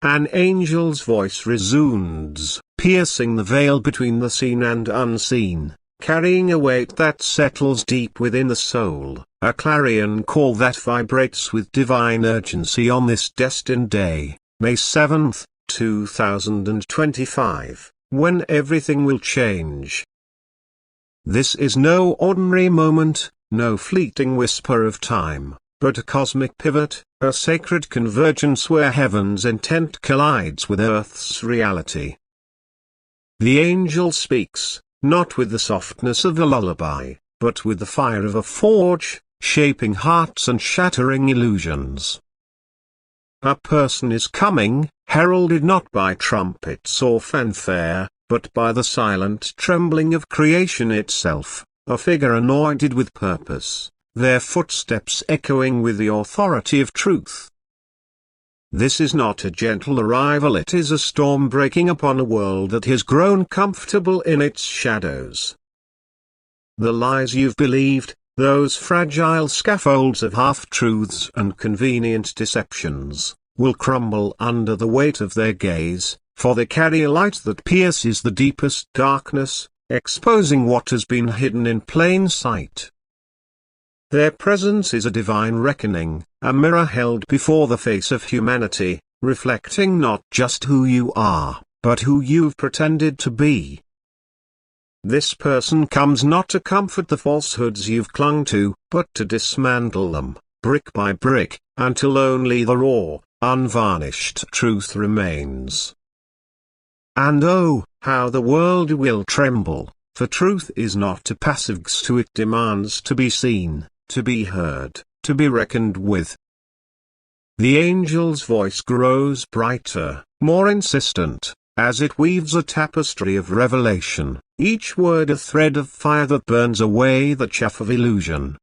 An angel's voice resounds, piercing the veil between the seen and unseen, carrying a weight that settles deep within the soul, a clarion call that vibrates with divine urgency on this destined day, May 7th, 2025, when everything will change. This is no ordinary moment, no fleeting whisper of time, but a cosmic pivot, a sacred convergence where heaven's intent collides with earth's reality. The angel speaks, not with the softness of a lullaby, but with the fire of a forge, shaping hearts and shattering illusions. A person is coming, heralded not by trumpets or fanfare, but by the silent trembling of creation itself, a figure anointed with purpose, their footsteps echoing with the authority of truth. This is not a gentle arrival, it is a storm breaking upon a world that has grown comfortable in its shadows. The lies you've believed, those fragile scaffolds of half-truths and convenient deceptions, will crumble under the weight of their gaze, for they carry a light that pierces the deepest darkness, exposing what has been hidden in plain sight. Their presence is a divine reckoning, a mirror held before the face of humanity, reflecting not just who you are, but who you've pretended to be. This person comes not to comfort the falsehoods you've clung to, but to dismantle them, brick by brick, until only the raw, unvarnished truth remains. And oh, how the world will tremble, for truth is not a passive gstu, it demands to be seen, to be heard, to be reckoned with. The angel's voice grows brighter, more insistent, as it weaves a tapestry of revelation, each word a thread of fire that burns away the chaff of illusion.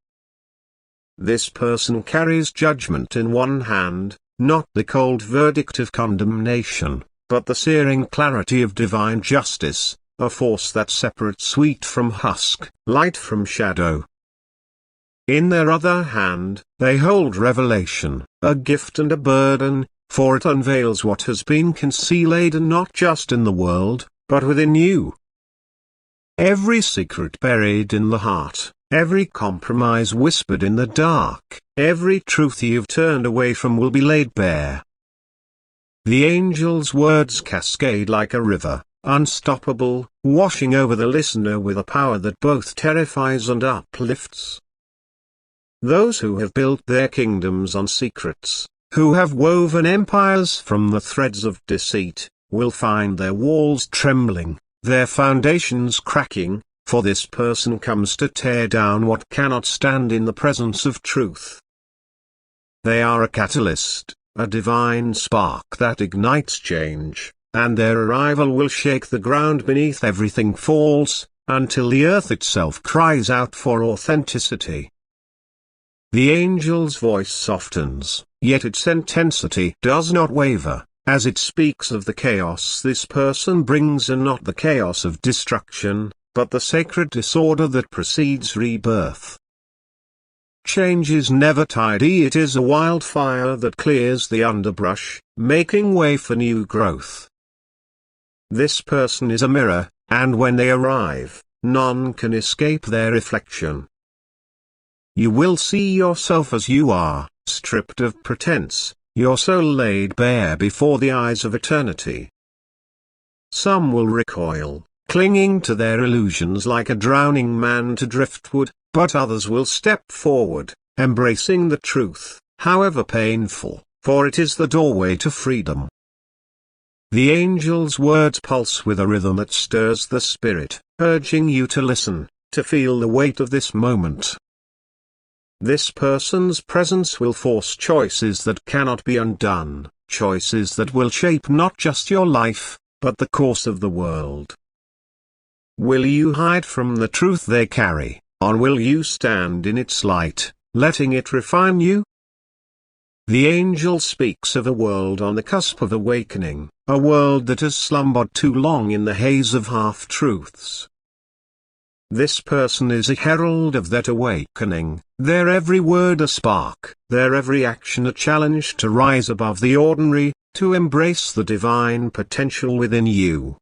This person carries judgment in one hand, not the cold verdict of condemnation, but the searing clarity of divine justice, a force that separates wheat from husk, light from shadow. In their other hand, they hold revelation, a gift and a burden, for it unveils what has been concealed not just in the world, but within you. Every secret buried in the heart, every compromise whispered in the dark, every truth you've turned away from will be laid bare. The angel's words cascade like a river, unstoppable, washing over the listener with a power that both terrifies and uplifts. Those who have built their kingdoms on secrets, who have woven empires from the threads of deceit, will find their walls trembling, their foundations cracking, for this person comes to tear down what cannot stand in the presence of truth. They are a catalyst, a divine spark that ignites change, and their arrival will shake the ground beneath everything false, until the earth itself cries out for authenticity. The angel's voice softens, yet its intensity does not waver, as it speaks of the chaos this person brings, and not the chaos of destruction, but the sacred disorder that precedes rebirth. Change is never tidy, it is a wildfire that clears the underbrush, making way for new growth. This person is a mirror, and when they arrive, none can escape their reflection. You will see yourself as you are, stripped of pretense, your soul laid bare before the eyes of eternity. Some will recoil, clinging to their illusions like a drowning man to driftwood, but others will step forward, embracing the truth, however painful, for it is the doorway to freedom. The angel's words pulse with a rhythm that stirs the spirit, urging you to listen, to feel the weight of this moment. This person's presence will force choices that cannot be undone, choices that will shape not just your life, but the course of the world. Will you hide from the truth they carry, or will you stand in its light, letting it refine you? The angel speaks of a world on the cusp of awakening, a world that has slumbered too long in the haze of half-truths. This person is a herald of that awakening, their every word a spark, their every action a challenge to rise above the ordinary, to embrace the divine potential within you.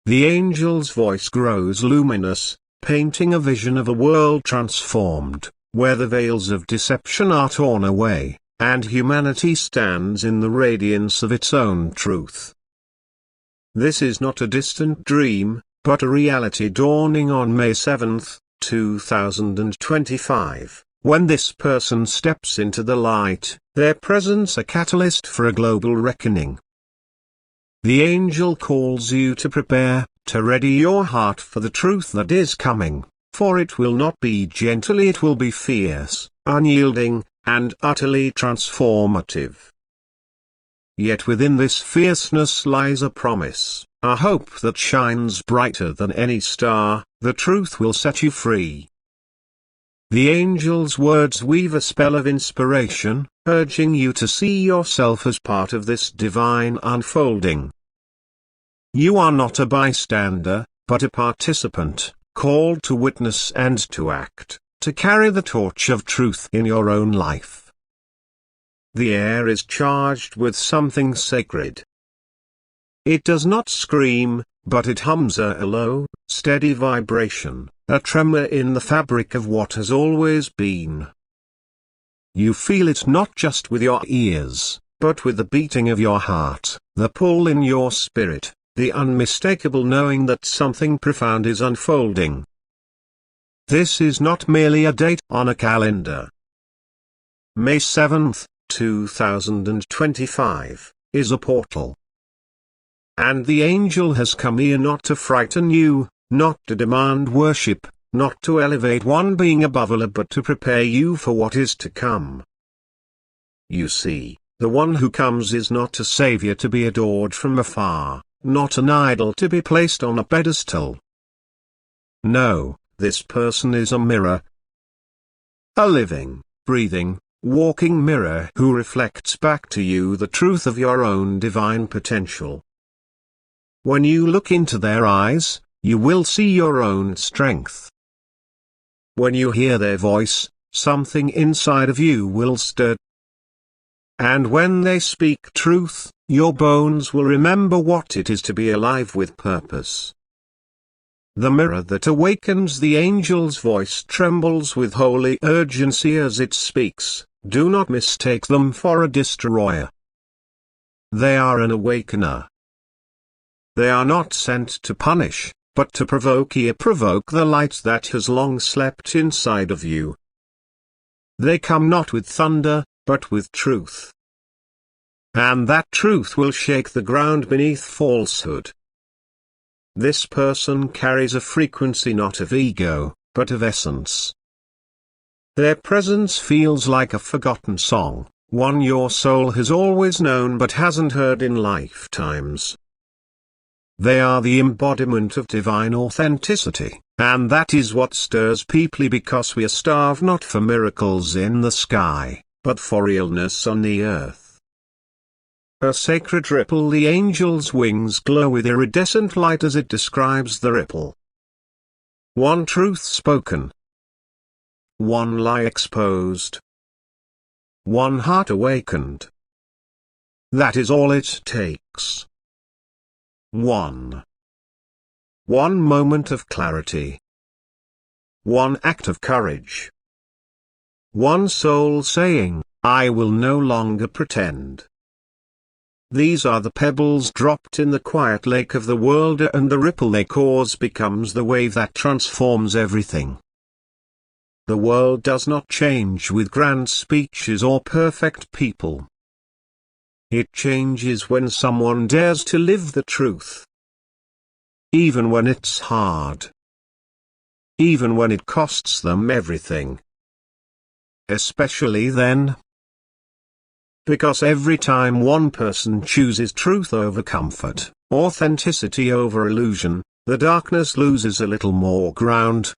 The angel's voice grows luminous, painting a vision of a world transformed, where the veils of deception are torn away, and humanity stands in the radiance of its own truth. This is not a distant dream, but a reality dawning on May 7, 2025, when this person steps into the light, their presence a catalyst for a global reckoning. The angel calls you to prepare, to ready your heart for the truth that is coming, for it will not be gentle, it will be fierce, unyielding, and utterly transformative. Yet within this fierceness lies a promise, a hope that shines brighter than any star. The truth will set you free. The angel's words weave a spell of inspiration, urging you to see yourself as part of this divine unfolding. You are not a bystander, but a participant, called to witness and to act, to carry the torch of truth in your own life. The air is charged with something sacred. It does not scream, but it hums a low, steady vibration, a tremor in the fabric of what has always been. You feel it not just with your ears, but with the beating of your heart, the pull in your spirit, the unmistakable knowing that something profound is unfolding. This is not merely a date on a calendar. May 7, 2025, is a portal. And the angel has come here not to frighten you, not to demand worship, not to elevate one being above another, but to prepare you for what is to come. You see, the one who comes is not a savior to be adored from afar, not an idol to be placed on a pedestal. No, this person is a mirror. A living, breathing, walking mirror who reflects back to you the truth of your own divine potential. When you look into their eyes, you will see your own strength. When you hear their voice, something inside of you will stir. And when they speak truth, your bones will remember what it is to be alive with purpose. The mirror that awakens the angel's voice trembles with holy urgency as it speaks. Do not mistake them for a destroyer. They are an awakener. They are not sent to punish, but to provoke the light that has long slept inside of you. They come not with thunder, but with truth. And that truth will shake the ground beneath falsehood. This person carries a frequency not of ego, but of essence. Their presence feels like a forgotten song, one your soul has always known but hasn't heard in lifetimes. They are the embodiment of divine authenticity, and that is what stirs people, because we are starved not for miracles in the sky, but for realness on the earth. A sacred ripple, the angel's wings glow with iridescent light as it describes the ripple. One truth spoken. One lie exposed. One heart awakened. That is all it takes. One moment of clarity. One act of courage. One soul saying, I will no longer pretend. These are the pebbles dropped in the quiet lake of the world, and the ripple they cause becomes the wave that transforms everything. The world does not change with grand speeches or perfect people. It changes when someone dares to live the truth. Even when it's hard. Even when it costs them everything. Especially then. Because every time one person chooses truth over comfort, authenticity over illusion, the darkness loses a little more ground.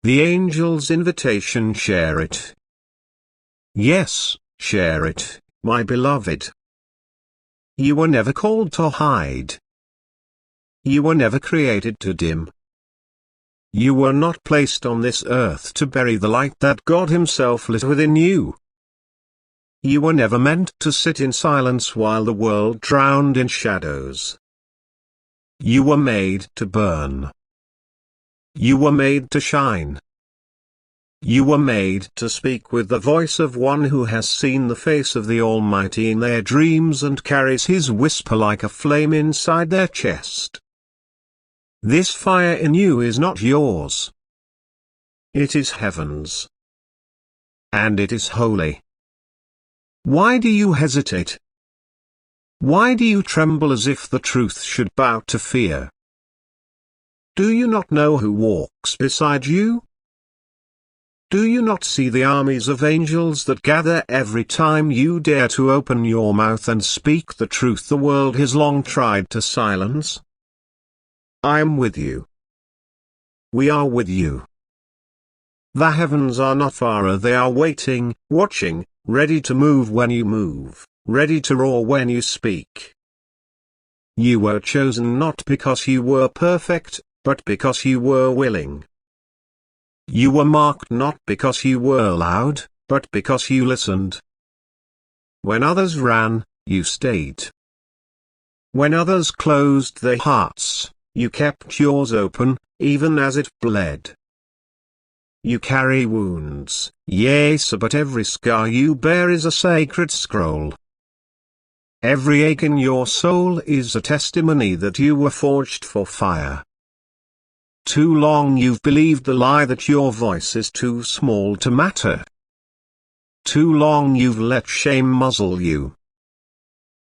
The angel's invitation: share it. Yes, share it, my beloved. You were never called to hide. You were never created to dim. You were not placed on this earth to bury the light that God Himself lit within you. You were never meant to sit in silence while the world drowned in shadows. You were made to burn. You were made to shine. You were made to speak with the voice of one who has seen the face of the Almighty in their dreams and carries his whisper like a flame inside their chest. This fire in you is not yours. It is heaven's. And it is holy. Why do you hesitate? Why do you tremble as if the truth should bow to fear? Do you not know who walks beside you? Do you not see the armies of angels that gather every time you dare to open your mouth and speak the truth the world has long tried to silence? I am with you. We are with you. The heavens are not far, they are waiting, watching, ready to move when you move, ready to roar when you speak. You were chosen not because you were perfect, but because you were willing. You were marked not because you were loud, but because you listened. When others ran, you stayed. When others closed their hearts, you kept yours open, even as it bled. You carry wounds, yes, but every scar you bear is a sacred scroll. Every ache in your soul is a testimony that you were forged for fire. Too long you've believed the lie that your voice is too small to matter. Too long you've let shame muzzle you.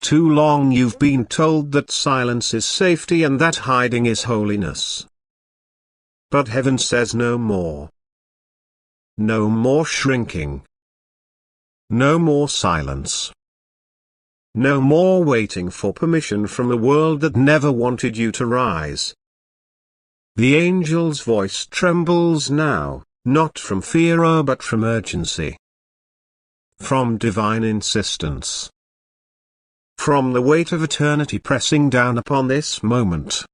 Too long you've been told that silence is safety and that hiding is holiness. But heaven says no more. No more shrinking. No more silence. No more waiting for permission from a world that never wanted you to rise. The angel's voice trembles now, not from fear but from urgency. From divine insistence. From the weight of eternity pressing down upon this moment.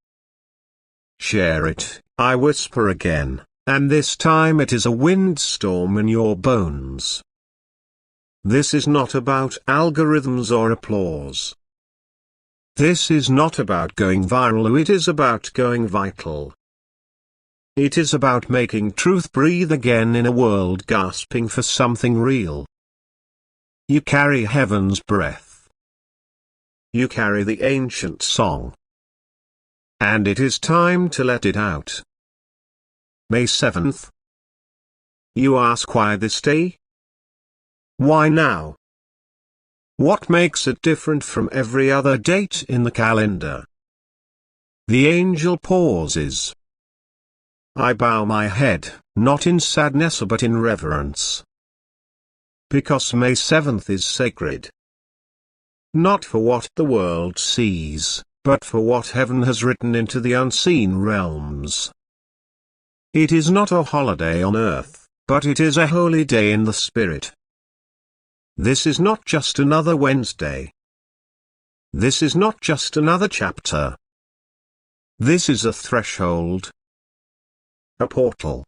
Share it, I whisper again, and this time it is a windstorm in your bones. This is not about algorithms or applause. This is not about going viral, it is about going vital. It is about making truth breathe again in a world gasping for something real. You carry heaven's breath. You carry the ancient song. And it is time to let it out. May 7th. You ask why this day? Why now? What makes it different from every other date in the calendar? The angel pauses. I bow my head, not in sadness but in reverence. Because May 7th is sacred. Not for what the world sees, but for what heaven has written into the unseen realms. It is not a holiday on earth, but it is a holy day in the spirit. This is not just another Wednesday. This is not just another chapter. This is a threshold. A portal.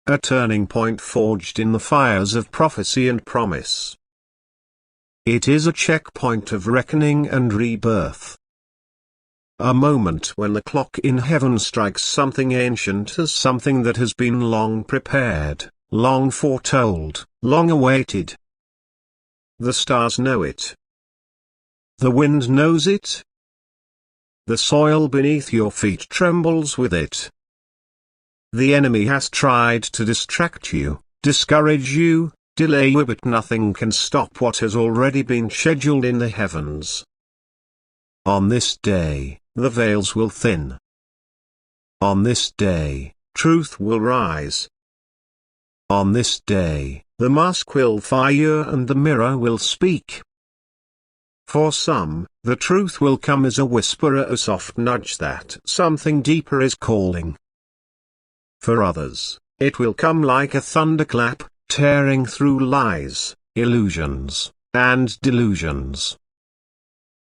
A turning point forged in the fires of prophecy and promise. It is a checkpoint of reckoning and rebirth. A moment when the clock in heaven strikes something ancient as something that has been long prepared, long foretold, long awaited. The stars know it. The wind knows it. The soil beneath your feet trembles with it. The enemy has tried to distract you, discourage you, delay you, but nothing can stop what has already been scheduled in the heavens. On this day, the veils will thin. On this day, truth will rise. On this day, the mask will fire and the mirror will speak. For some, the truth will come as a whisper, a soft nudge that something deeper is calling. For others, it will come like a thunderclap, tearing through lies, illusions, and delusions.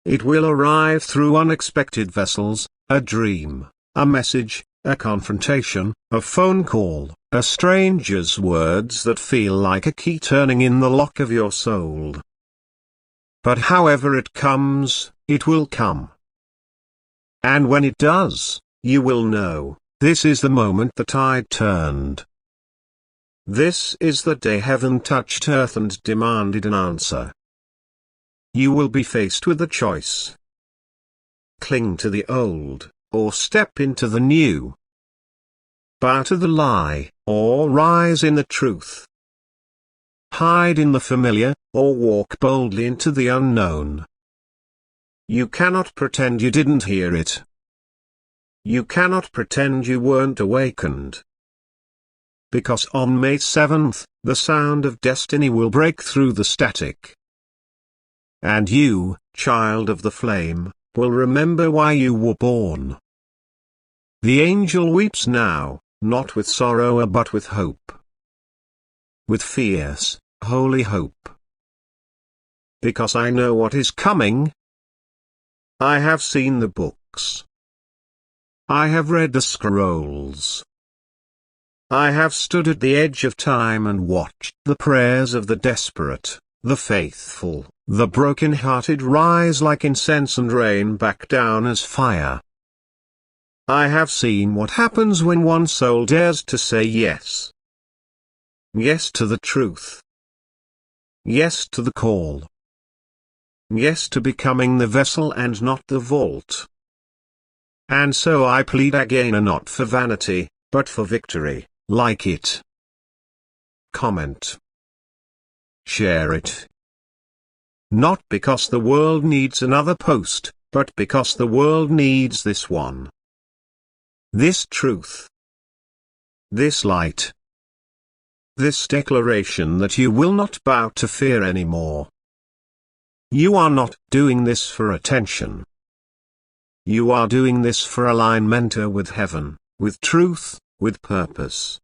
It will arrive through unexpected vessels, a dream, a message, a confrontation, a phone call, a stranger's words that feel like a key turning in the lock of your soul. But however it comes, it will come. And when it does, you will know, this is the moment the tide turned. This is the day heaven touched earth and demanded an answer. You will be faced with a choice. Cling to the old, or step into the new. Bow to the lie, or rise in the truth. Hide in the familiar, or walk boldly into the unknown. You cannot pretend you didn't hear it. You cannot pretend you weren't awakened. Because on May 7th, the sound of destiny will break through the static. And you, child of the flame, will remember why you were born. The angel weeps now, not with sorrow but with hope. With fierce, holy hope. Because I know what is coming. I have seen the books. I have read the scrolls. I have stood at the edge of time and watched the prayers of the desperate, the faithful, the broken-hearted rise like incense and rain back down as fire. I have seen what happens when one soul dares to say yes. Yes to the truth. Yes to the call. Yes to becoming the vessel and not the vault. And so I plead again, and not for vanity, but for victory. Like it. Comment. Share it. Not because the world needs another post, but because the world needs this one. This truth. This light. This declaration that you will not bow to fear anymore. You are not doing this for attention. You are doing this for alignment with heaven, with truth, with purpose.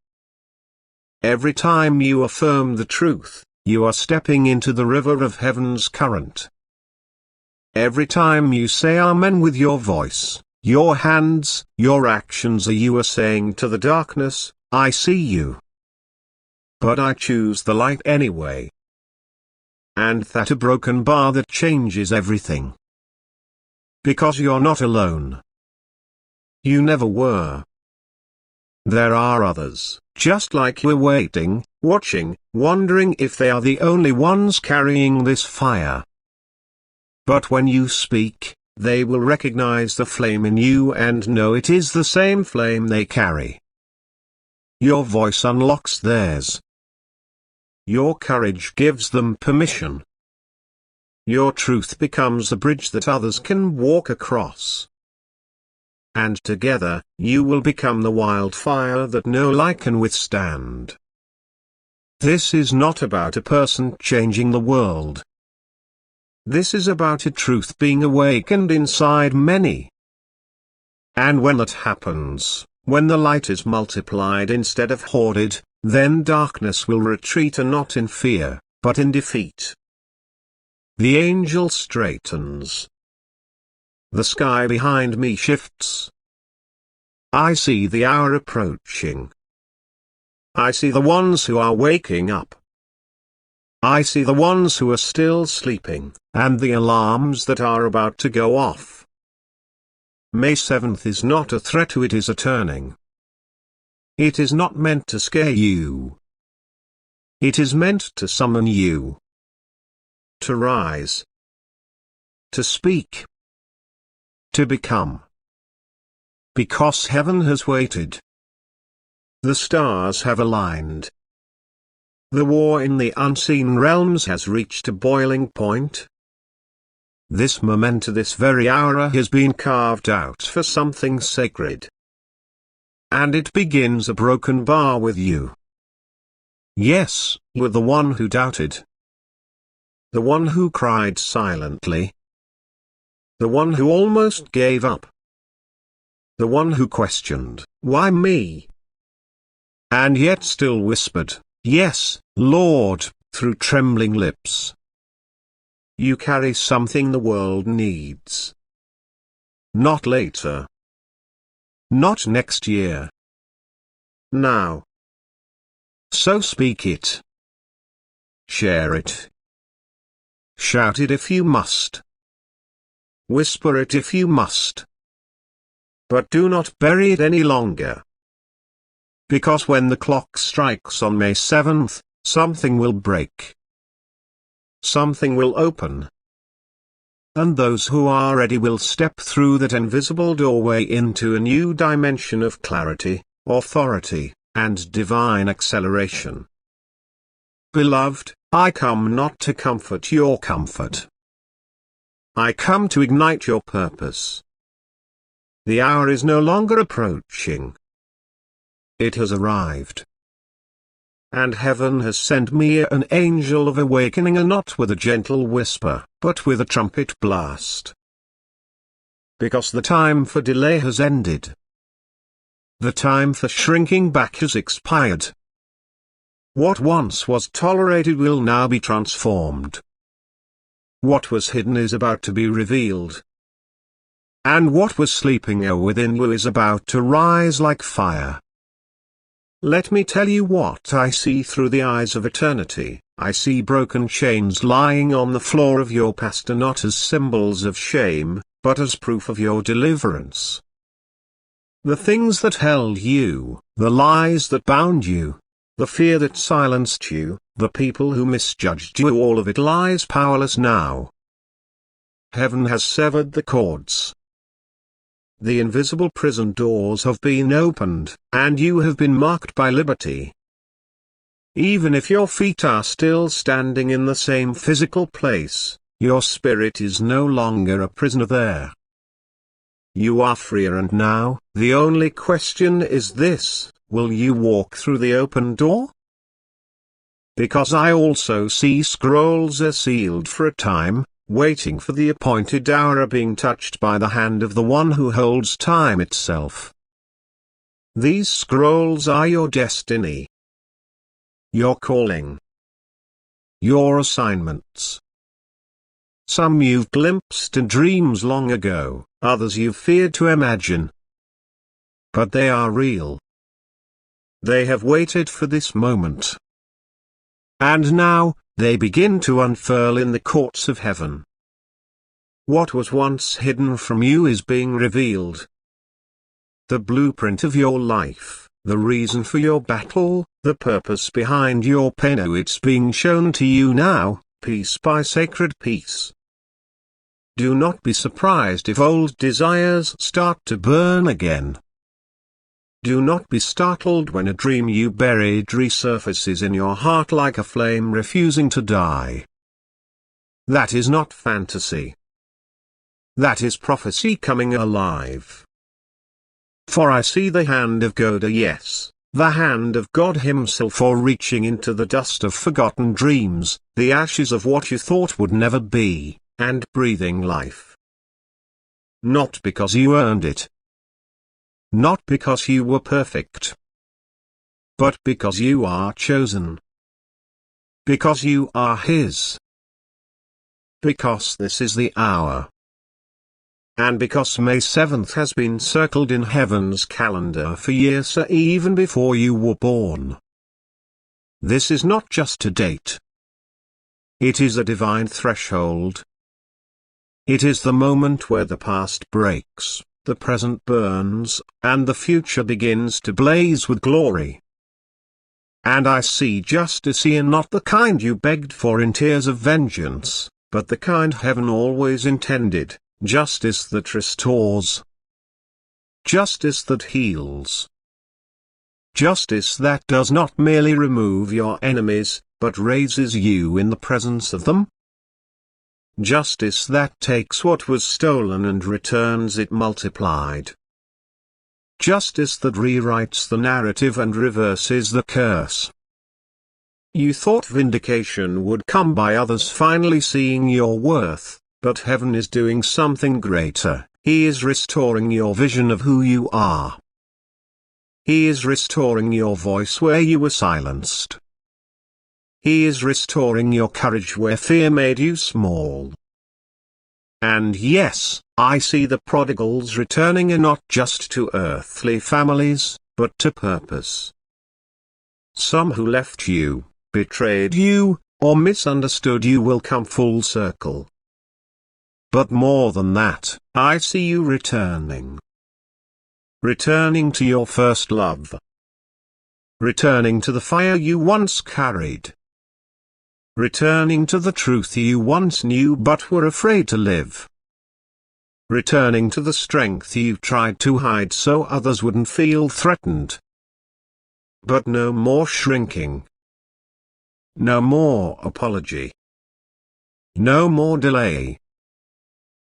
Every time you affirm the truth, you are stepping into the river of heaven's current. Every time you say Amen with your voice, your hands, your actions, you are saying to the darkness, I see you. But I choose the light anyway. And that a broken bar that changes everything. Because you're not alone. You never were. There are others, just like you, waiting, watching, wondering if they are the only ones carrying this fire. But when you speak, they will recognize the flame in you and know it is the same flame they carry. Your voice unlocks theirs. Your courage gives them permission. Your truth becomes a bridge that others can walk across. And together, you will become the wildfire that no light can withstand. This is not about a person changing the world. This is about a truth being awakened inside many. And when that happens, when the light is multiplied instead of hoarded, then darkness will retreat, and not in fear, but in defeat. The angel straightens. The sky behind me shifts. I see the hour approaching. I see the ones who are waking up. I see the ones who are still sleeping, and the alarms that are about to go off. May 7th is not a threat to it is a turning. It is not meant to scare you. It is meant to summon you. To rise. To speak. To become. Because heaven has waited. The stars have aligned. The war in the unseen realms has reached a boiling point. This moment, this very hour, has been carved out for something sacred. And it begins a broken bar with you. Yes, with the one who doubted. The one who cried silently. The one who almost gave up. The one who questioned, why me? And yet still whispered, yes, Lord, through trembling lips. You carry something the world needs. Not later. not next year. Now. So speak it. Share it. Shout it if you must. Whisper it if you must. But do not bury it any longer. Because when the clock strikes on May 7th, something will break. Something will open. And those who are ready will step through that invisible doorway into a new dimension of clarity, authority, and divine acceleration. Beloved, I come not to comfort your comfort. I come to ignite your purpose. The hour is no longer approaching. It has arrived. And heaven has sent me an angel of awakening, and not with a gentle whisper, but with a trumpet blast. Because the time for delay has ended. The time for shrinking back has expired. What once was tolerated will now be transformed. What was hidden is about to be revealed. And what was sleeping within you is about to rise like fire. Let me tell you what I see through the eyes of eternity. I see broken chains lying on the floor of your past, not as symbols of shame, but as proof of your deliverance. The things that held you, the lies that bound you, the fear that silenced you, the people who misjudged you, all of it lies powerless now. Heaven has severed the cords. The invisible prison doors have been opened, and you have been marked by liberty. Even if your feet are still standing in the same physical place, your spirit is no longer a prisoner there. You are freer, and now, the only question is this: will you walk through the open door? Because I also see scrolls are sealed for a time, waiting for the appointed hour, being touched by the hand of the one who holds time itself. These scrolls are your destiny, your calling, your assignments. Some you've glimpsed in dreams long ago, others you've feared to imagine. But they are real. They have waited for this moment. And now, they begin to unfurl in the courts of heaven. What was once hidden from you is being revealed. The blueprint of your life, the reason for your battle, the purpose behind your pain, it's being shown to you now, piece by sacred piece. Do not be surprised if old desires start to burn again. Do not be startled when a dream you buried resurfaces in your heart like a flame refusing to die. That is not fantasy. That is prophecy coming alive. For I see the hand of God, yes, the hand of God Himself, for reaching into the dust of forgotten dreams, the ashes of what you thought would never be, and breathing life. Not because you earned it. Not because you were perfect. But because you are chosen. Because you are His. Because this is the hour. And because May 7th has been circled in heaven's calendar for years, even before you were born. This is not just a date. It is a divine threshold. It is the moment where the past breaks, the present burns, and the future begins to blaze with glory. And I see justice here, not the kind you begged for in tears of vengeance, but the kind heaven always intended, justice that restores. Justice that heals. Justice that does not merely remove your enemies, but raises you in the presence of them. Justice that takes what was stolen and returns it multiplied. Justice that rewrites the narrative and reverses the curse. You thought vindication would come by others finally seeing your worth, but heaven is doing something greater. He is restoring your vision of who you are. He is restoring your voice where you were silenced. He is restoring your courage where fear made you small. And yes, I see the prodigals returning, and not just to earthly families, but to purpose. Some who left you, betrayed you, or misunderstood you will come full circle. But more than that, I see you returning. Returning to your first love. Returning to the fire you once carried. Returning to the truth you once knew but were afraid to live. Returning to the strength you tried to hide so others wouldn't feel threatened. But no more shrinking. No more apology. No more delay.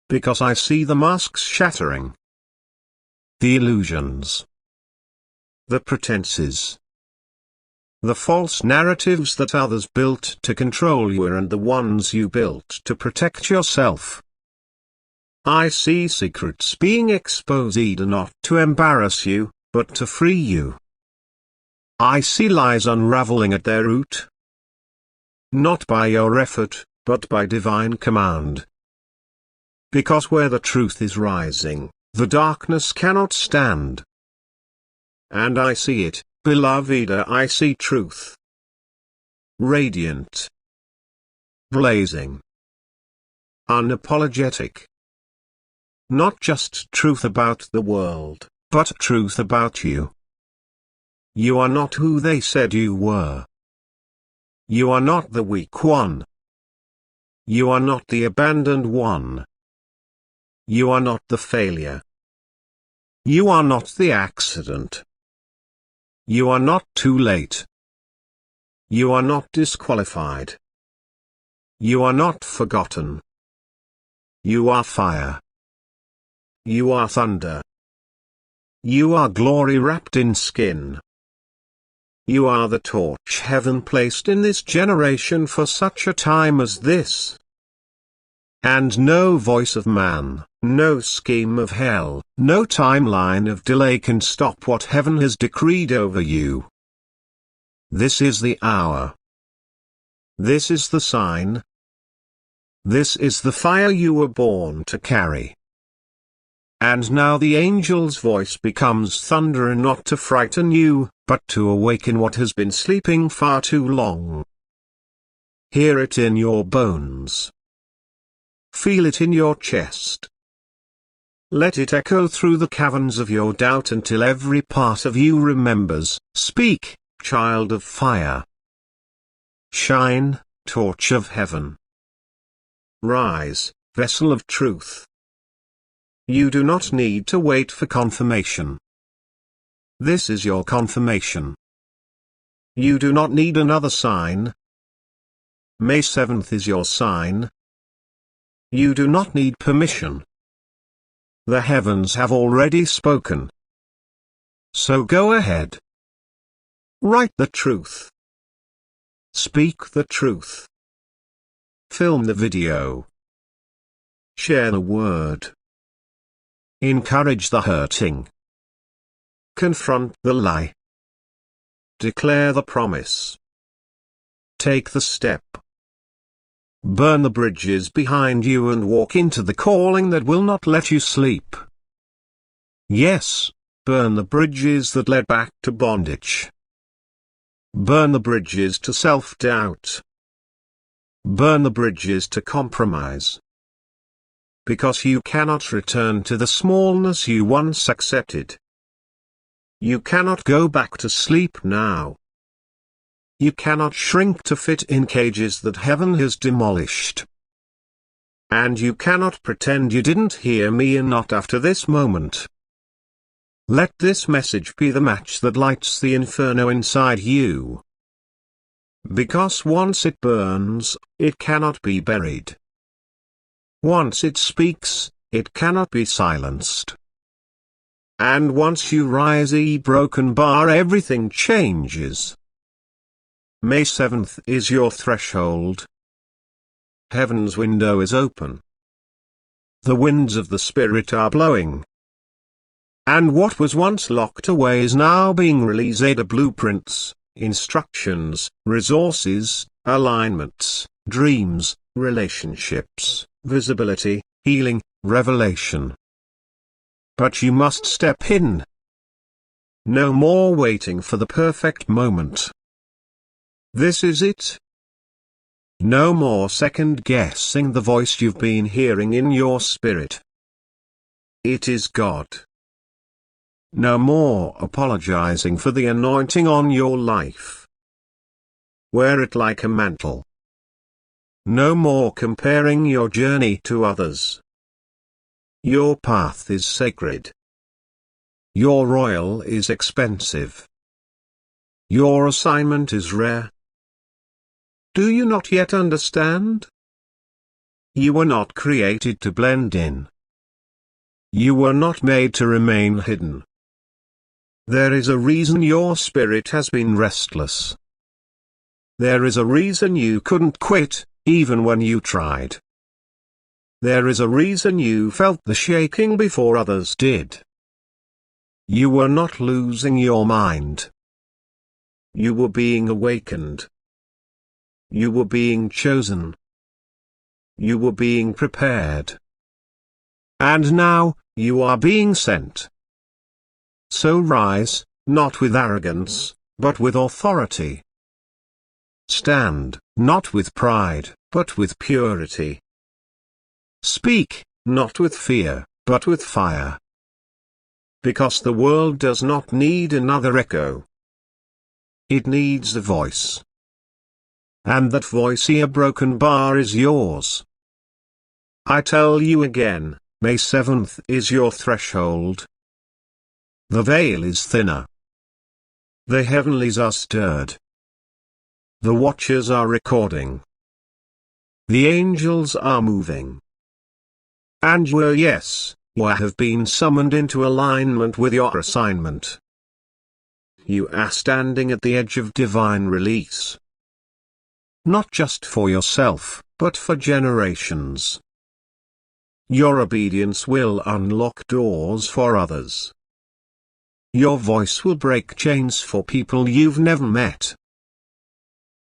Because I see the masks shattering. The illusions. The pretenses. The false narratives that others built to control you and the ones you built to protect yourself. I see secrets being exposed, not to embarrass you, but to free you. I see lies unraveling at their root. Not by your effort, but by divine command. Because where the truth is rising, the darkness cannot stand. And I see it, beloved, I see truth. Radiant. Blazing. Unapologetic. Not just truth about the world, but truth about you. You are not who they said you were. You are not the weak one. You are not the abandoned one. You are not the failure. You are not the accident. You are not too late. You are not disqualified. You are not forgotten. You are fire. You are thunder. You are glory wrapped in skin. You are the torch heaven placed in this generation for such a time as this. And no voice of man, no scheme of hell, no timeline of delay can stop what heaven has decreed over you. This is the hour. This is the sign. This is the fire you were born to carry. And now the angel's voice becomes thunder, and not to frighten you, but to awaken what has been sleeping far too long. Hear it in your bones. Feel it in your chest. Let it echo through the caverns of your doubt until every part of you remembers. Speak, child of fire. Shine, torch of heaven. Rise, vessel of truth. You do not need to wait for confirmation. This is your confirmation. You do not need another sign. May 7th is your sign. You do not need permission. The heavens have already spoken. So go ahead. Write the truth. Speak the truth. Film the video. Share the word. Encourage the hurting. Confront the lie. Declare the promise. Take the step. Burn the bridges behind you and walk into the calling that will not let you sleep. Yes, burn the bridges that led back to bondage. Burn the bridges to self-doubt. Burn the bridges to compromise. Because you cannot return to the smallness you once accepted. You cannot go back to sleep now. You cannot shrink to fit in cages that heaven has demolished. And you cannot pretend you didn't hear me, and not after this moment. Let this message be the match that lights the inferno inside you. Because once it burns, it cannot be buried. Once it speaks, it cannot be silenced. And once you rise, broken bar, everything changes. May 7th is your threshold. Heaven's window is open. The winds of the Spirit are blowing. And what was once locked away is now being released. Blueprints, instructions, resources, alignments, dreams, relationships, visibility, healing, revelation. But you must step in. No more waiting for the perfect moment. This is it. No more second-guessing the voice you've been hearing in your spirit. It is God. No more apologizing for the anointing on your life. Wear it like a mantle. No more comparing your journey to others. Your path is sacred. Your oil is expensive. Your assignment is rare. Do you not yet understand? You were not created to blend in. You were not made to remain hidden. There is a reason your spirit has been restless. There is a reason you couldn't quit, even when you tried. There is a reason you felt the shaking before others did. You were not losing your mind. You were being awakened. You were being chosen. You were being prepared. And now, you are being sent. So rise, not with arrogance, but with authority. Stand, not with pride, but with purity. Speak, not with fear, but with fire. Because the world does not need another echo. It needs a voice. And that voice, a broken bar, is yours. I tell you again, May 7th is your threshold. The veil is thinner. The heavenlies are stirred. The watchers are recording. The angels are moving. And you have been summoned into alignment with your assignment. You are standing at the edge of divine release. Not just for yourself, but for generations. Your obedience will unlock doors for others. Your voice will break chains for people you've never met.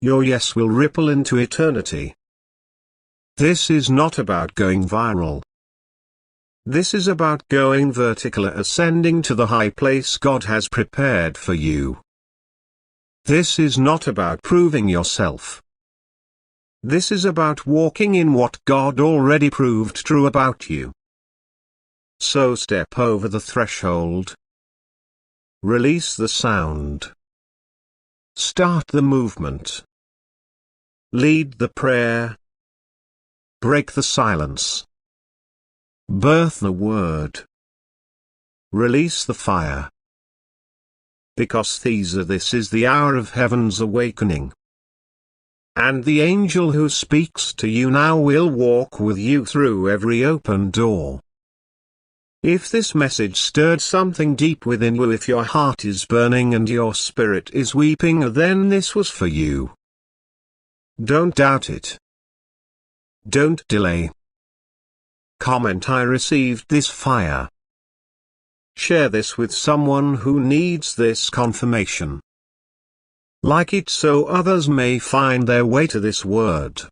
Your yes will ripple into eternity. This is not about going viral. This is about going vertical, ascending to the high place God has prepared for you. This is not about proving yourself. This is about walking in what God already proved true about you. So step over the threshold. Release the sound. Start the movement. Lead the prayer. Break the silence. Birth the word. Release the fire. Because this is the hour of heaven's awakening. And the angel who speaks to you now will walk with you through every open door. If this message stirred something deep within you, if your heart is burning and your spirit is weeping, then this was for you. Don't doubt it. Don't delay. Comment, I received this fire. Share this with someone who needs this confirmation. Like it so others may find their way to this word.